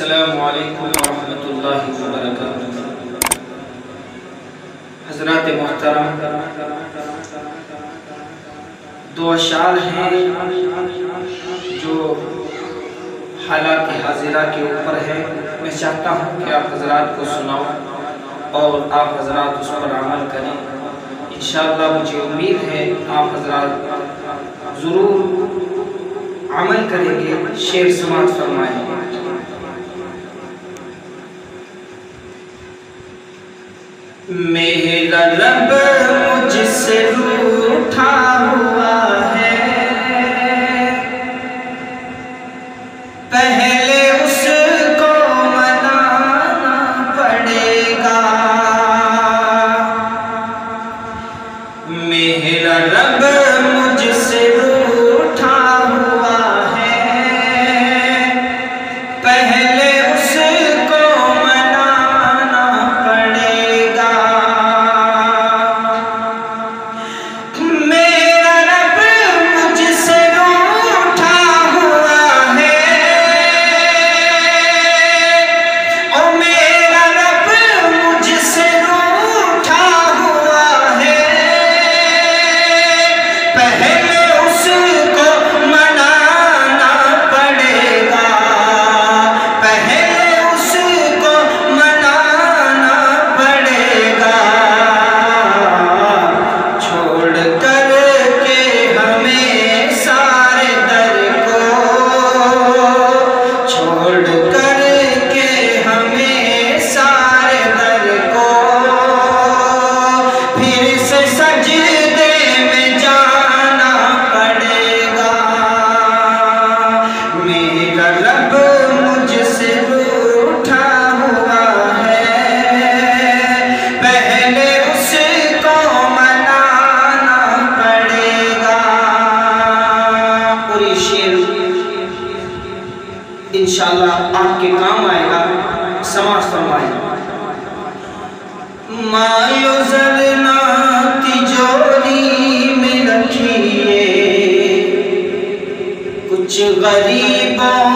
अस्सलामु अलैकुम वरहमतुल्लाहि वबरकातुहू। हज़रात मोहतरम, दो अशार हैं जो हालात हाजिरा के ऊपर है। मैं चाहता हूँ कि आप हज़रात को सुनाओ और आप हज़रात उस पर अमल करें। इंशाअल्लाह मुझे उम्मीद है आप हज़रात ज़रूर अमल करेंगे। शेर समात फरमाएं। मेरा रब मुझसे रूठा हुआ है, पहले उसको मनाना पड़ेगा। मेरा रब मुझसे रूठा हुआ है, पहले उसको मनाना पड़ेगा। मेरा रब मुझसे रूठा हुआ है, ओ मेरा रब मुझसे रूठा हुआ है, पहले उसको मनाना पड़ेगा, पहले उसको मनाना पड़ेगा। छोड़ कर के हमें सारे दर को, छोड़ कर के हमें सारे दर को, फिर से सजदे में जाना पड़ेगा। मेरा रब मुझसे रूठा हुआ है, पहले उसको मनाना पड़ेगा। और ये शेर इंशाअल्लाह आपके काम आएगा। समाज फरमाएगा। मालो ज़रना तिजोरी में रखिए, कुछ गरीबों